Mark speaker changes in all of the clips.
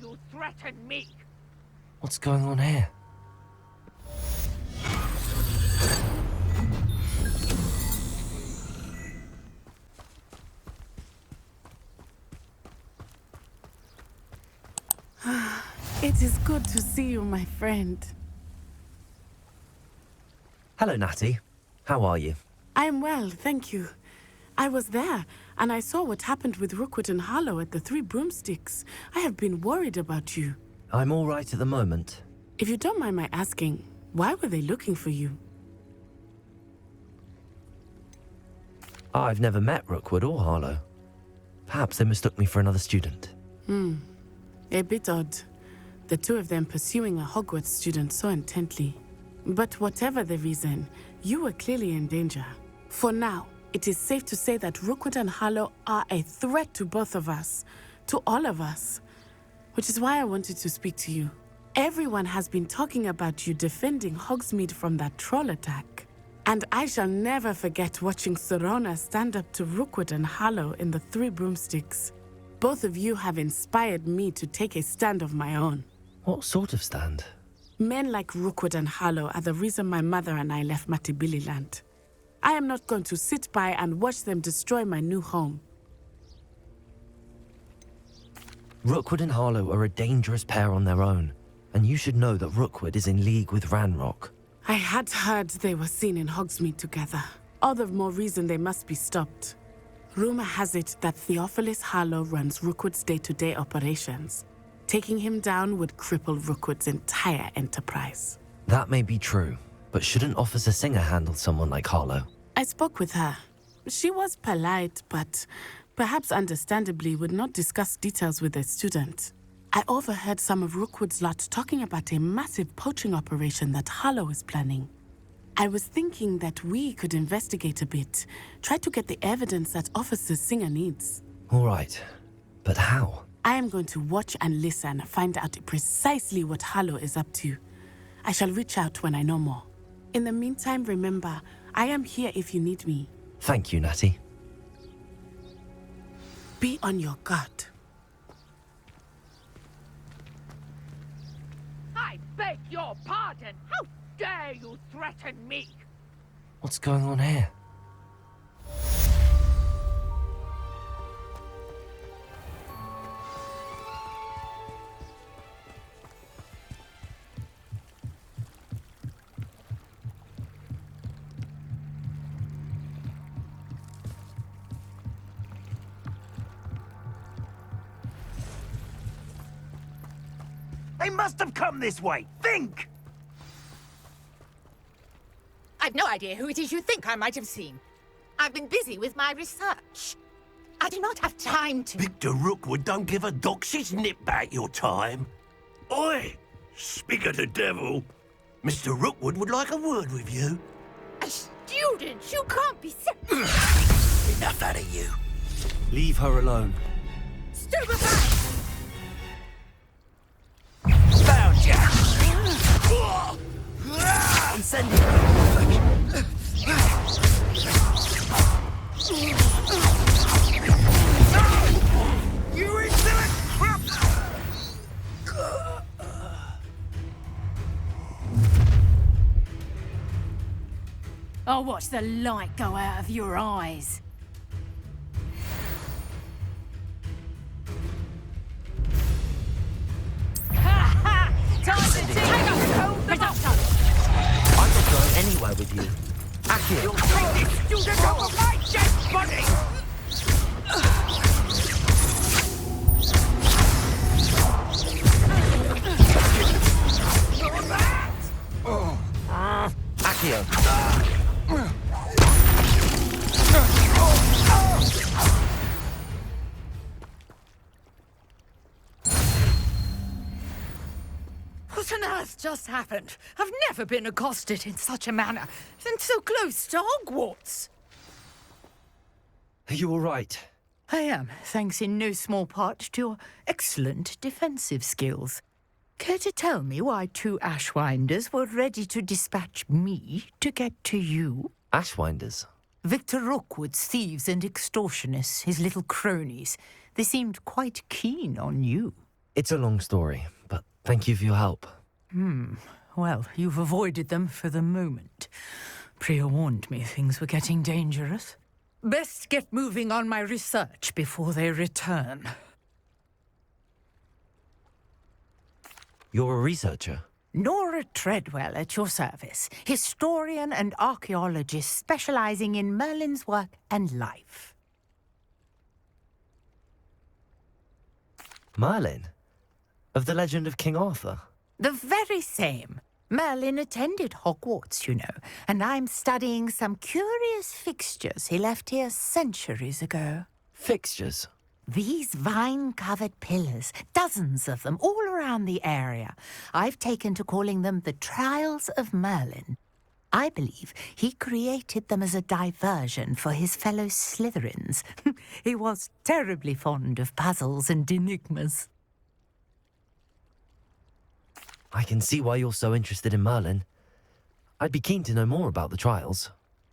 Speaker 1: you threaten me?
Speaker 2: What's going on here?
Speaker 3: It is good to see you, my friend.
Speaker 2: Hello, Natty. How are you?
Speaker 3: I'm well, thank you. I was there, and I saw what happened with Rookwood and Harlow at the Three Broomsticks. I have been worried about you.
Speaker 2: I'm all right at the moment.
Speaker 3: If you don't mind my asking, why were they looking for you?
Speaker 2: I've never met Rookwood or Harlow. Perhaps they mistook me for another student.
Speaker 3: A bit odd. The two of them pursuing a Hogwarts student so intently. But whatever the reason, you were clearly in danger. For now, it is safe to say that Rookwood and Harlow are a threat to both of us, to all of us. Which is why I wanted to speak to you. Everyone has been talking about you defending Hogsmeade from that troll attack. And I shall never forget watching Serona stand up to Rookwood and Harlow in the Three Broomsticks. Both of you have inspired me to take a stand of my own.
Speaker 2: What sort of stand?
Speaker 3: Men like Rookwood and Harlow are the reason my mother and I left Matibililand. I am not going to sit by and watch them destroy my new home.
Speaker 2: Rookwood and Harlow are a dangerous pair on their own, and you should know that Rookwood is in league with Ranrock.
Speaker 3: I had heard they were seen in Hogsmeade together. All the more reason they must be stopped. Rumor has it that Theophilus Harlow runs Rookwood's day-to-day operations. Taking him down would cripple Rookwood's entire enterprise.
Speaker 2: That may be true, but shouldn't Officer Singer handle someone like Harlow?
Speaker 3: I spoke with her. She was polite, but perhaps understandably would not discuss details with a student. I overheard some of Rookwood's lot talking about a massive poaching operation that Harlow is planning. I was thinking that we could investigate a bit, try to get the evidence that Officer Singer needs.
Speaker 2: All right, but how?
Speaker 3: I am going to watch and listen, find out precisely what Harlow is up to. I shall reach out when I know more. In the meantime, remember, I am here if you need me.
Speaker 2: Thank you, Natty.
Speaker 3: Be on your guard.
Speaker 1: I beg your pardon. How dare you threaten me?
Speaker 2: What's going on here?
Speaker 4: They must have come this way. Think!
Speaker 5: I've no idea who it is you think I might have seen. I've been busy with my research. I do not have time to...
Speaker 4: Victor Rookwood don't give a doxy's nip back your time. Oi! Speak of the devil. Mr. Rookwood would like a word with you.
Speaker 5: A student? You can't be...
Speaker 4: Enough out of you.
Speaker 2: Leave her alone.
Speaker 5: Stupefy!
Speaker 4: Found ya! I'm sending you insolent crap!
Speaker 6: I'll watch the light go out of your eyes.
Speaker 5: Time to take up the bottom!
Speaker 2: I'm not going anywhere with you. Accio!
Speaker 1: You'll take this student over my dead body!
Speaker 2: Accio!
Speaker 5: What on earth just happened? I've never been accosted in such a manner, and so close to Hogwarts.
Speaker 2: Are you all right?
Speaker 5: I am, thanks in no small part to your excellent defensive skills. Care to tell me why two Ashwinders were ready to dispatch me to get to you?
Speaker 2: Ashwinders?
Speaker 5: Victor Rookwood's thieves and extortionists, his little cronies. They seemed quite keen on you.
Speaker 2: It's a long story, but thank you for your help.
Speaker 5: Well, you've avoided them for the moment. Priya warned me things were getting dangerous. Best get moving on my research before they return.
Speaker 2: You're a researcher?
Speaker 5: Nora Treadwell at your service, historian and archaeologist specializing in Merlin's work and life.
Speaker 2: Merlin? Of the legend of King Arthur?
Speaker 5: The very same. Merlin attended Hogwarts, you know, and I'm studying some curious fixtures he left here centuries ago.
Speaker 2: Fixtures?
Speaker 5: These vine-covered pillars, dozens of them, all around the area. I've taken to calling them the Trials of Merlin. I believe he created them as a diversion for his fellow Slytherins. He was terribly fond of puzzles and enigmas.
Speaker 2: I can see why you're so interested in Merlin. I'd be keen to know more about the trials.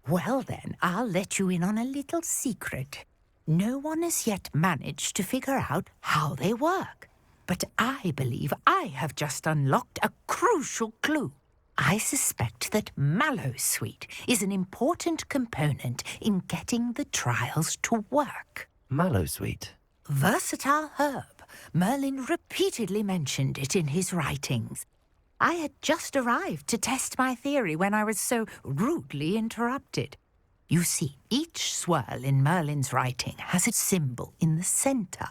Speaker 5: Well then, I'll let you in on a little secret. No one has yet managed to figure out how they work. But I believe I have just unlocked a crucial clue. I suspect that Mallowsweet is an important component in getting the trials to work.
Speaker 2: Mallowsweet?
Speaker 5: Versatile herb. Merlin repeatedly mentioned it in his writings. I had just arrived to test my theory when I was so rudely interrupted. You see, each swirl in Merlin's writing has a symbol in the center.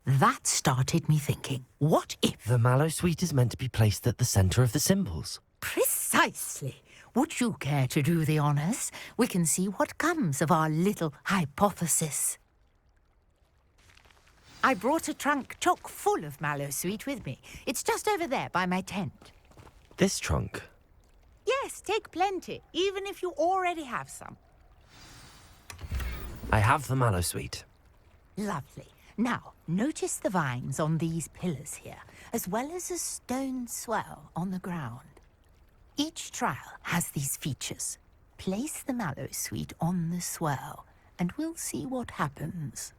Speaker 5: That started me thinking, what if...
Speaker 2: The Mallowsweet is meant to be placed at the center of the symbols.
Speaker 5: Precisely. Would you care to do the honors? We can see what comes of our little hypothesis. I brought a trunk chock full of Mallowsweet with me. It's just over there by my tent.
Speaker 2: This trunk?
Speaker 5: Yes, take plenty, even if you already have some.
Speaker 2: I have the Mallowsweet.
Speaker 5: Lovely. Now, notice the vines on these pillars here, as well as a stone swell on the ground. Each trial has these features. Place the Mallowsweet on the swell, and we'll see what happens.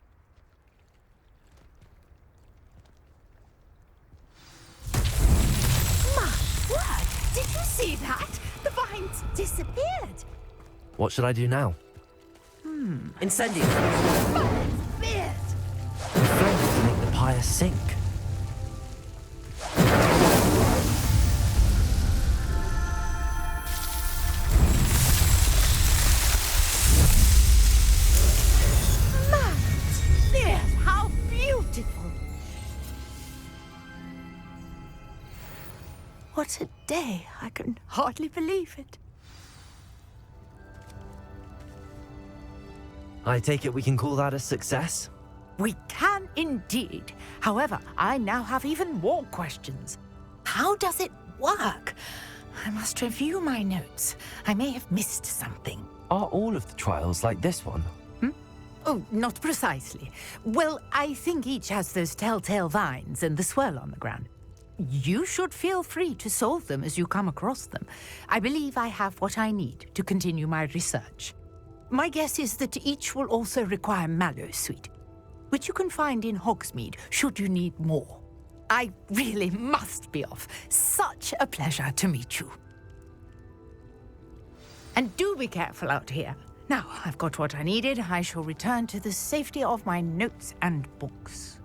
Speaker 5: My word! Did you see that? The vines disappeared.
Speaker 2: What should I do now?
Speaker 7: Incendio.
Speaker 5: Beard!
Speaker 2: The flames to make the pyre sink.
Speaker 5: Beard, how beautiful! What a day! I can hardly believe it.
Speaker 2: I take it we can call that a success?
Speaker 5: We can indeed. However, I now have even more questions. How does it work? I must review my notes. I may have missed something.
Speaker 2: Are all of the trials like this one?
Speaker 5: Oh, not precisely. Well, I think each has those telltale vines and the swirl on the ground. You should feel free to solve them as you come across them. I believe I have what I need to continue my research. My guess is that each will also require Mallowsweet, which you can find in Hogsmeade should you need more. I really must be off. Such a pleasure to meet you. And do be careful out here. Now, I've got what I needed. I shall return to the safety of my notes and books.